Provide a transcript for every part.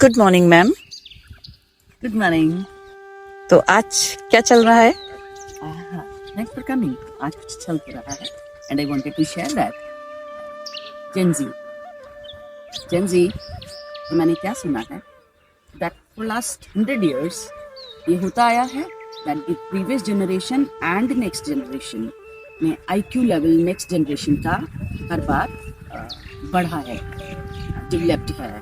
Good morning ma'am. Good morning. तो आज क्या चल रहा है? Thanks for coming. आज कुछ चल रहा है and I wanted to share that Gen Z तो मैंने क्या सुना है दैट फॉर लास्ट 100 years ये होता आया है that the previous generation and next generation में IQ लेवल नेक्स्ट जनरेशन का हर बार बढ़ा है, डेवलप्ड है,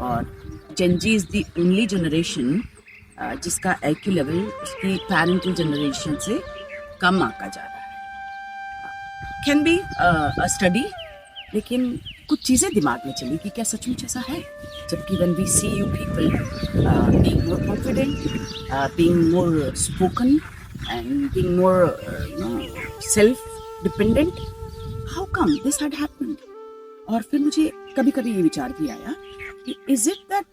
और जेन जी इज द ओनली जनरेशन जिसका IQ लेवल उसकी पैरेंटल जनरेशन से कम आका जा रहा है। कैन बी अ स्टडी, लेकिन कुछ चीज़ें दिमाग में चली कि क्या सचमुच ऐसा है, जबकि when we see you people being more confident, being more spoken and being more self dependent, how come this had happened? और फिर मुझे कभी कभी ये विचार भी आया कि is it that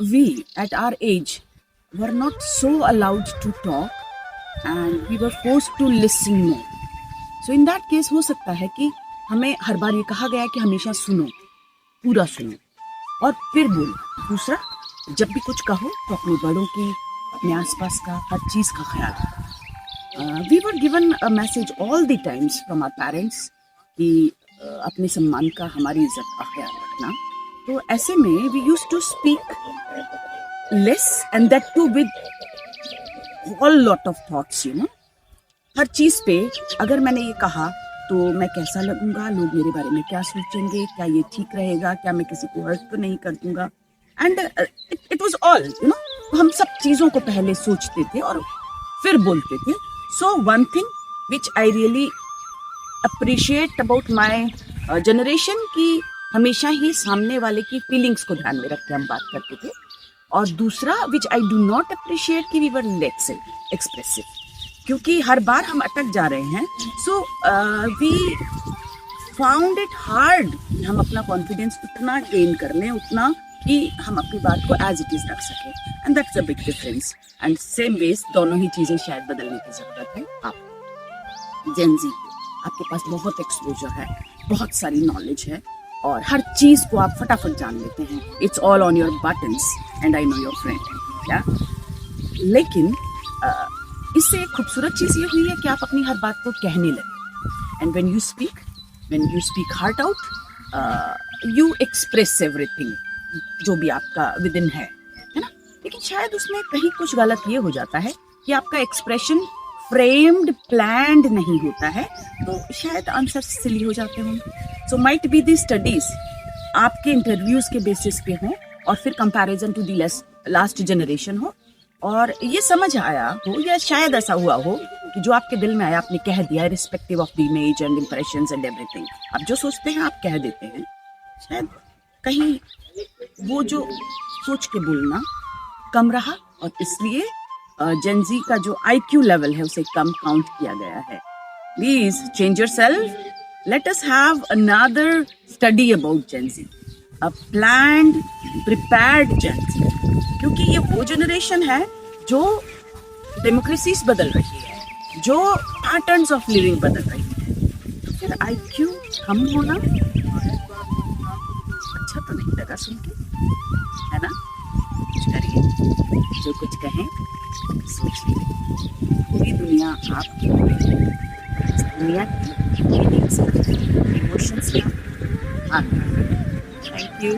we at our age were not so allowed to talk and we were forced to listen more. So in that case हो सकता है कि हमें हर बार ये कहा गया कि हमेशा सुनो, पूरा सुनो और फिर बोलो। दूसरा, जब भी कुछ कहो तो अपने बड़ों की, अपने आसपास का हर चीज़ का ख्याल रखो। We were given a message all the times from our parents कि अपने सम्मान का, हमारी इज्जत का ख्याल रखना। तो ऐसे में we used to speak less and that too with whole lot of thoughts, you know. हर चीज़ पे अगर मैंने ये कहा तो मैं कैसा लगूंगा, लोग मेरे बारे में क्या सोचेंगे, क्या ये ठीक रहेगा, क्या मैं किसी को हर्ट तो नहीं कर दूंगा, and it was all, you know, हम सब चीज़ों को पहले सोचते थे और फिर बोलते थे। So one thing which I really appreciate about my generation कि हमेशा ही सामने वाले की फीलिंग्स को ध्यान में रख के हम बात करते थे, और दूसरा which I do not appreciate कि वी वर लेट्स एक्सप्रेसिव, क्योंकि हर बार हम अटक जा रहे हैं। So we found it hard हम अपना कॉन्फिडेंस उतना गेन कर लें, उतना कि हम अपनी बात को एज इट इज रख सकें, and that's a big difference. And same ways दोनों ही चीज़ें शायद बदलने की जरूरत है। आप जेन जी, आपके पास बहुत एक्सपोजर है, बहुत सारी नॉलेज है और हर चीज़ को आप फटाफट जान लेते हैं। It's all on your buttons and I know your friend, क्या? लेकिन इससे एक खूबसूरत चीज़ ये हुई है कि आप अपनी हर बात को कहने लगे, and when you speak heart out you express everything जो भी आपका विद इन है ना। लेकिन शायद उसमें कहीं कुछ गलत ये हो जाता है कि आपका एक्सप्रेशन फ्रेम्ड, प्लान्ड नहीं होता है, तो शायद आंसर सिली हो जाते हों। So might be the studies आपके इंटरव्यूज के बेसिस पे हों और फिर comparison to the last generation हो, और ये समझ आया हो या शायद ऐसा हुआ हो कि जो आपके दिल में आया आपने कह दिया, respective of the image and impressions and everything. आप जो सोचते हैं आप कह देते हैं, शायद कहीं वो जो सोच के बोलना कम रहा और इसलिए जेन जी का जो IQ लेवल है उसे कम काउंट किया गया है। Please change yourself, let us have another study about Gen Z, a planned, prepared Gen Z, क्योंकि ये वो जनरेशन है जो डेमोक्रेसीज बदल रही है, जो पैटर्न्स ऑफ लिविंग बदल रही है। तो फिर IQ कम होना अच्छा तो नहीं लगा सुन के, है ना? कुछ करिए, जो कुछ कहें सोचिए, पूरी दुनिया आपकी हो रही है, इस दुनिया की इमोशंस का। Thank you.